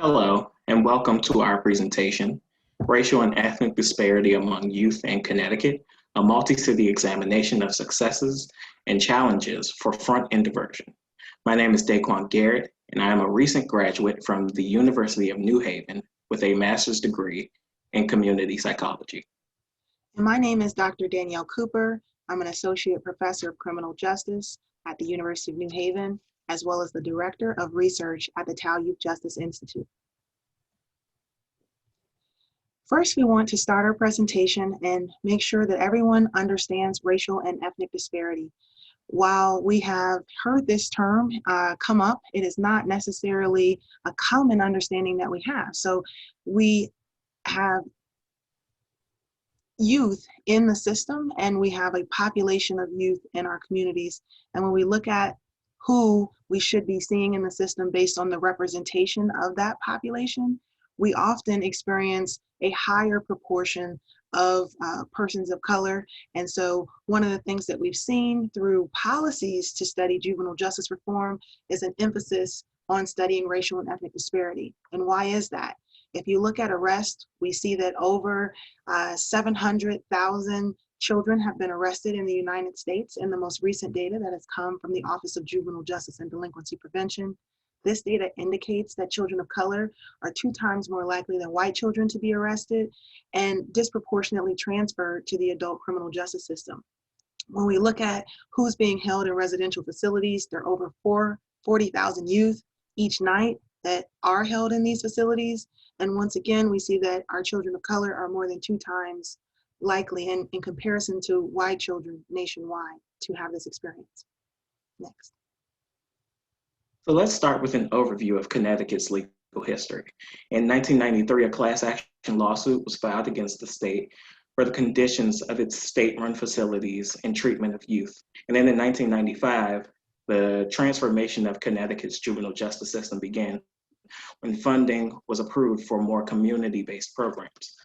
Hello, and welcome to our presentation, Racial and Ethnic Disparity Among Youth in Connecticut, a multi-city examination of successes and challenges for front-end diversion. My name is DayQuan Garrett, and I am a recent graduate from the University of New Haven with a master's degree in community psychology. And my name is Dr. Danielle Cooper. I'm an associate professor of criminal justice at the University of New Haven, as well as the director of research at the Tau Youth Justice Institute. First, we want to start our presentation and make sure that everyone understands racial and ethnic disparity. While we have heard this term come up, it is not necessarily a common understanding that we have. So we have youth in the system, and we have a population of youth in our communities. And when we look at who we should be seeing in the system based on the representation of that population, we often experience a higher proportion of persons of color. And so one of the things that we've seen through policies to study juvenile justice reform is an emphasis on studying racial and ethnic disparity. And why is that? If you look at arrest, we see that over 700,000 children have been arrested in the United States in the most recent data that has come from the Office of Juvenile Justice and Delinquency Prevention. This data indicates that children of color are 2 times more likely than white children to be arrested and disproportionately transferred to the adult criminal justice system. When we look at who's being held in residential facilities, there are over 40,000 youth each night that are held in these facilities. And once again, we see that our children of color are more than 2 times likely in comparison to white children nationwide to have this experience. Next. So let's start with an overview of Connecticut's legal history. In 1993, a class action lawsuit was filed against the state for the conditions of its state-run facilities and treatment of youth. And then in 1995, the transformation of Connecticut's juvenile justice system began when funding was approved for more community-based programs.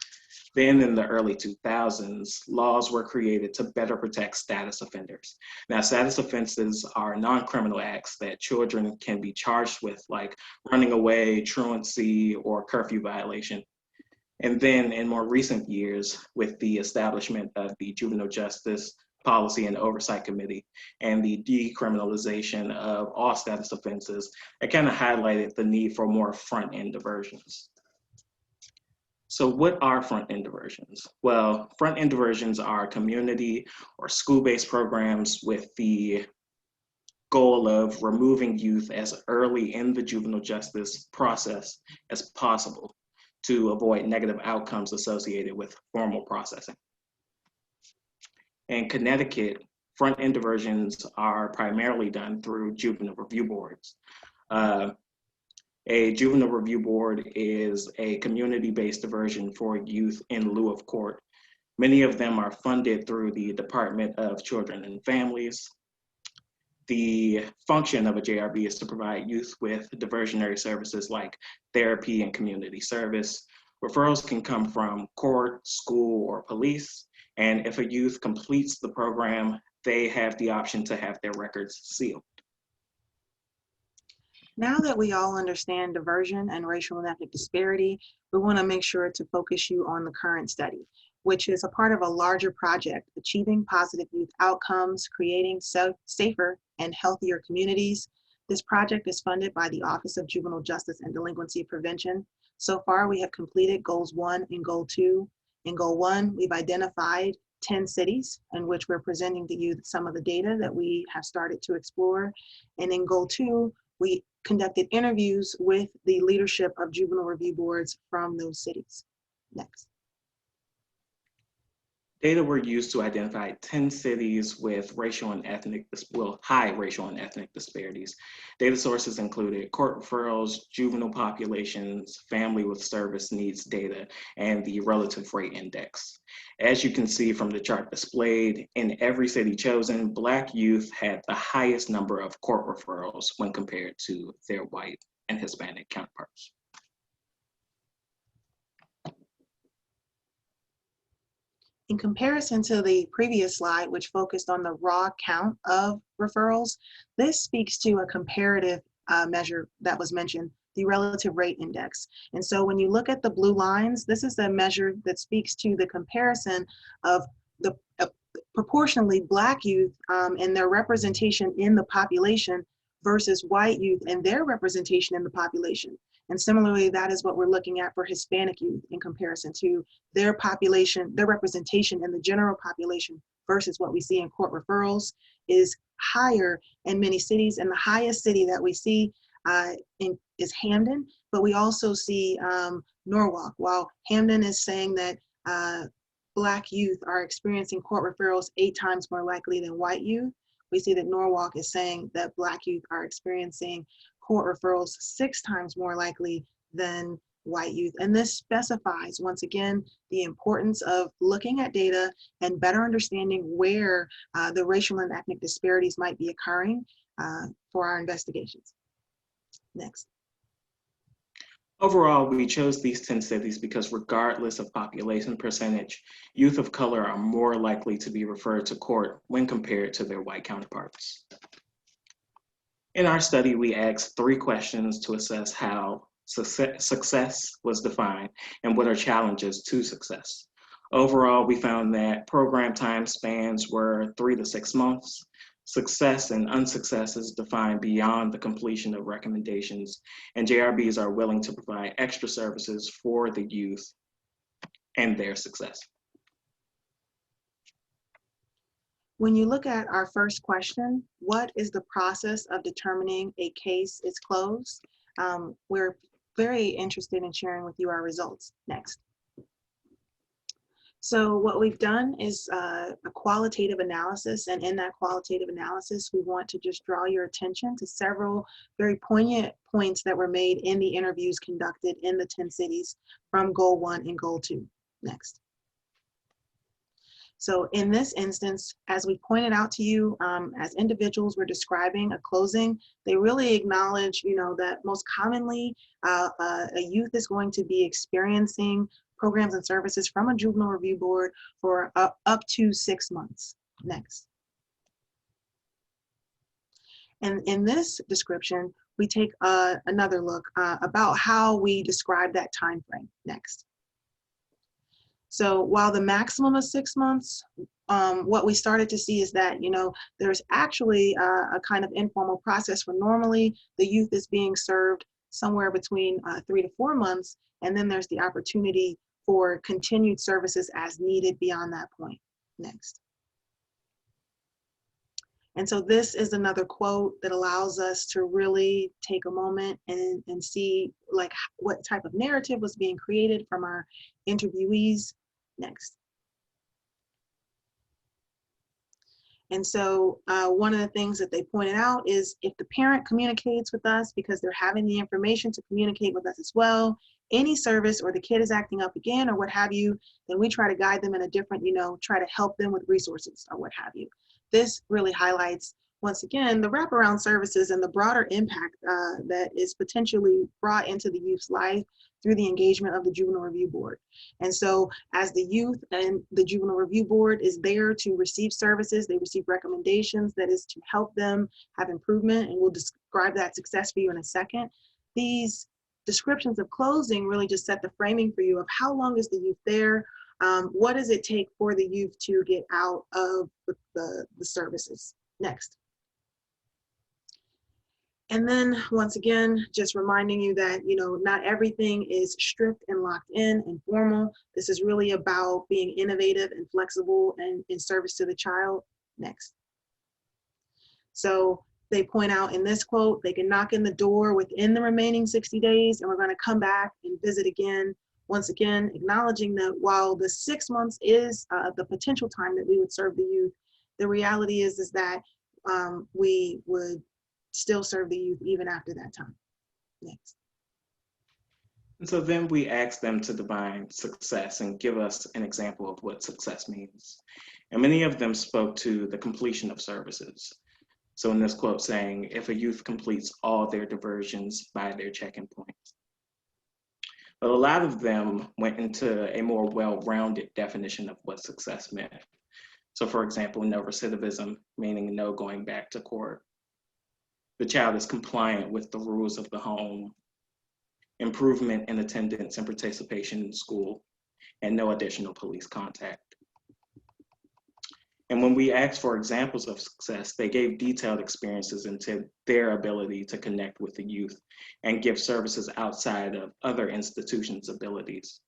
Then in the early 2000s, laws were created to better protect status offenders. Now, status offenses are non-criminal acts that children can be charged with, like running away, truancy, or curfew violation. And then in more recent years, with the establishment of the Juvenile Justice Policy and Oversight Committee and the decriminalization of all status offenses, it kind of highlighted the need for more front-end diversions. So what are front-end diversions? Well, front-end diversions are community or school-based programs with the goal of removing youth as early in the juvenile justice process as possible to avoid negative outcomes associated with formal processing. In Connecticut, front-end diversions are primarily done through juvenile review boards. A juvenile review board is a community-based diversion for youth in lieu of court. Many of them are funded through the Department of Children and Families. The function of a JRB is to provide youth with diversionary services like therapy and community service. Referrals can come from court, school, or police. And if a youth completes the program, they have the option to have their records sealed. Now that we all understand diversion and racial and ethnic disparity, we want to make sure to focus you on the current study, which is a part of a larger project, Achieving Positive Youth Outcomes, Creating Safer and Healthier Communities. This project is funded by the Office of Juvenile Justice and Delinquency Prevention. So far, we have completed Goals 1 and Goal 2. In Goal 1, we've identified 10 cities in which we're presenting to you some of the data that we have started to explore. And in Goal 2, we conducted interviews with the leadership of juvenile review boards from those cities. Next. Data were used to identify 10 cities with high racial and ethnic disparities. Data sources included court referrals, juvenile populations, family with service needs data, and the relative rate index. As you can see from the chart displayed, in every city chosen, Black youth had the highest number of court referrals when compared to their white and Hispanic counterparts. In comparison to the previous slide, which focused on the raw count of referrals, this speaks to a comparative measure that was mentioned, the relative rate index. And so when you look at the blue lines, this is a measure that speaks to the comparison of the proportionally Black youth and their representation in the population versus white youth and their representation in the population. And similarly, that is what we're looking at for Hispanic youth in comparison to their population, their representation in the general population versus what we see in court referrals is higher in many cities. And the highest city that we see is Hamden, but we also see Norwalk. While Hamden is saying that Black youth are experiencing court referrals 8 times more likely than white youth, we see that Norwalk is saying that Black youth are experiencing court referrals 6 times more likely than white youth. And this specifies, once again, the importance of looking at data and better understanding where the racial and ethnic disparities might be occurring for our investigations. Next. Overall, we chose these 10 cities because regardless of population percentage, youth of color are more likely to be referred to court when compared to their white counterparts. In our study, we asked 3 questions to assess how success was defined and what are challenges to success. Overall, we found that program time spans were 3 to 6 months. Success and unsuccess is defined beyond the completion of recommendations, and JRBs are willing to provide extra services for the youth and their success. When you look at our first question, what is the process of determining a case is closed? We're very interested in sharing with you our results. Next. So what we've done is a qualitative analysis, and in that qualitative analysis, we want to just draw your attention to several very poignant points that were made in the interviews conducted in the 10 cities from Goal 1 and Goal 2. Next. So in this instance, as we pointed out to you, as individuals were describing a closing, they really acknowledge, that most commonly a youth is going to be experiencing programs and services from a juvenile review board for up to 6 months. Next. And in this description, we take another look about how we describe that time frame. Next. So while the maximum is 6 months, what we started to see is that, there's actually a kind of informal process where normally the youth is being served somewhere between 3 to 4 months, and then there's the opportunity for continued services as needed beyond that point. Next. And so this is another quote that allows us to really take a moment and see what type of narrative was being created from our interviewees. Next. And so one of the things that they pointed out is if the parent communicates with us because they're having the information to communicate with us as well, any service or the kid is acting up again or what have you, then we try to guide them in a different, try to help them with resources or what have you. This really highlights, once again, the wraparound services and the broader impact that is potentially brought into the youth's life through the engagement of the Juvenile Review Board. And so as the youth and the Juvenile Review Board is there to receive services, they receive recommendations that is to help them have improvement, and we'll describe that success for you in a second. These descriptions of closing really just set the framing for you of how long is the youth there, what does it take for the youth to get out of the services. Next. And then once again, just reminding you that, not everything is strict and locked in and formal. This is really about being innovative and flexible and in service to the child. Next. So they point out in this quote, they can knock in the door within the remaining 60 days, and we're going to come back and visit again. Once again, acknowledging that while the 6 months is the potential time that we would serve the youth, the reality is that we would still serve the youth even after that time. Next. And so then we asked them to define success and give us an example of what success means. And many of them spoke to the completion of services. So in this quote saying, if a youth completes all their diversions by their check-in points. But a lot of them went into a more well-rounded definition of what success meant. So for example, no recidivism, meaning no going back to court. The child is compliant with the rules of the home, improvement in attendance and participation in school, and no additional police contact. And when we asked for examples of success, they gave detailed experiences into their ability to connect with the youth and give services outside of other institutions' abilities.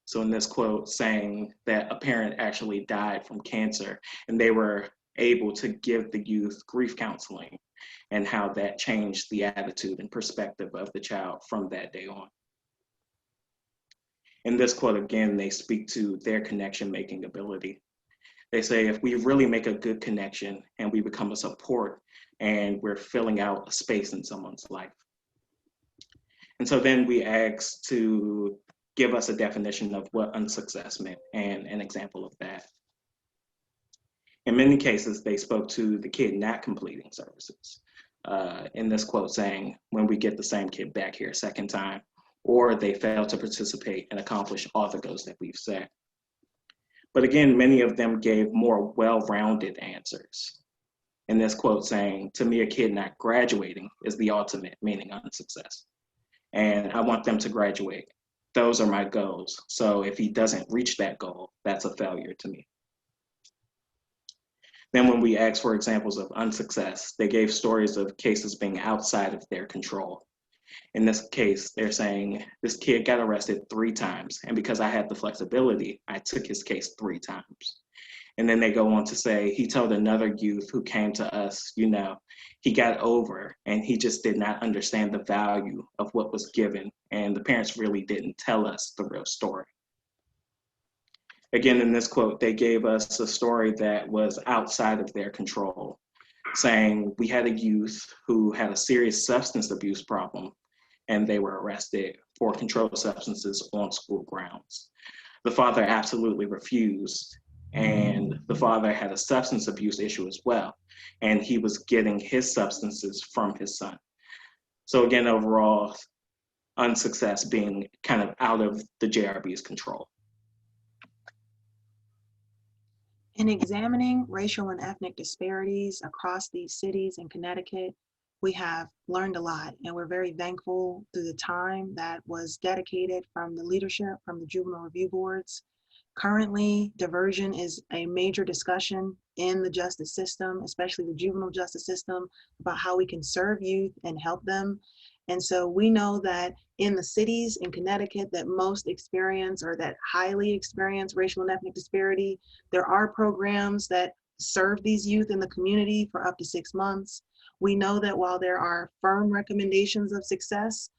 So in this quote, saying that a parent actually died from cancer and they were able to give the youth grief counseling and how that changed the attitude and perspective of the child from that day on. In this quote, again, they speak to their connection making ability. They say if we really make a good connection and we become a support and we're filling out a space in someone's life. And so then we asked to give us a definition of what unsuccess meant and an example of that. In many cases, they spoke to the kid not completing services. In this quote saying, when we get the same kid back here a second time, or they fail to participate and accomplish all the goals that we've set. But again, many of them gave more well-rounded answers. In this quote saying, to me, a kid not graduating is the ultimate meaning unsuccess. And I want them to graduate. Those are my goals. So if he doesn't reach that goal, that's a failure to me. Then when we asked for examples of unsuccess, they gave stories of cases being outside of their control. In this case, they're saying this kid got arrested 3 times, and because I had the flexibility, I took his case 3 times. And then they go on to say he told another youth who came to us, he got over and he just did not understand the value of what was given, and the parents really didn't tell us the real story. Again, in this quote, they gave us a story that was outside of their control, saying we had a youth who had a serious substance abuse problem and they were arrested for controlled substances on school grounds. The father absolutely refused, and the father had a substance abuse issue as well, and he was getting his substances from his son. So again, overall, unsuccess being kind of out of the JRB's control. In examining racial and ethnic disparities across these cities in Connecticut, we have learned a lot, and we're very thankful through the time that was dedicated from the leadership, from the juvenile review boards. Currently, diversion is a major discussion in the justice system, especially the juvenile justice system, about how we can serve youth and help them. And so we know that in the cities in Connecticut that most experience or that highly experience racial and ethnic disparity, there are programs that serve these youth in the community for up to 6 months. We know that while there are firm recommendations of success,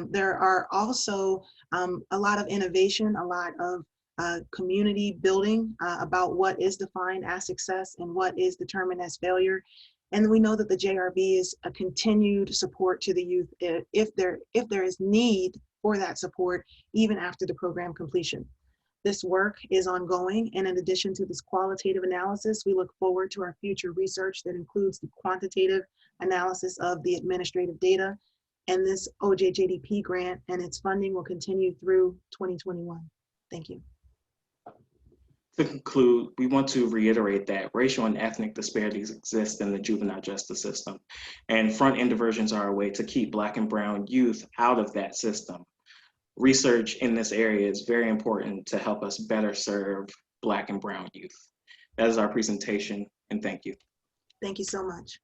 there are also a lot of innovation, a lot of community building about what is defined as success and what is determined as failure. And we know that the JRB is a continued support to the youth if there is need for that support, even after the program completion. This work is ongoing, and in addition to this qualitative analysis, we look forward to our future research that includes the quantitative analysis of the administrative data, and this OJJDP grant and its funding will continue through 2021. Thank you. To conclude, we want to reiterate that racial and ethnic disparities exist in the juvenile justice system, and front-end diversions are a way to keep Black and Brown youth out of that system. Research in this area is very important to help us better serve Black and Brown youth. That is our presentation, and thank you. Thank you so much.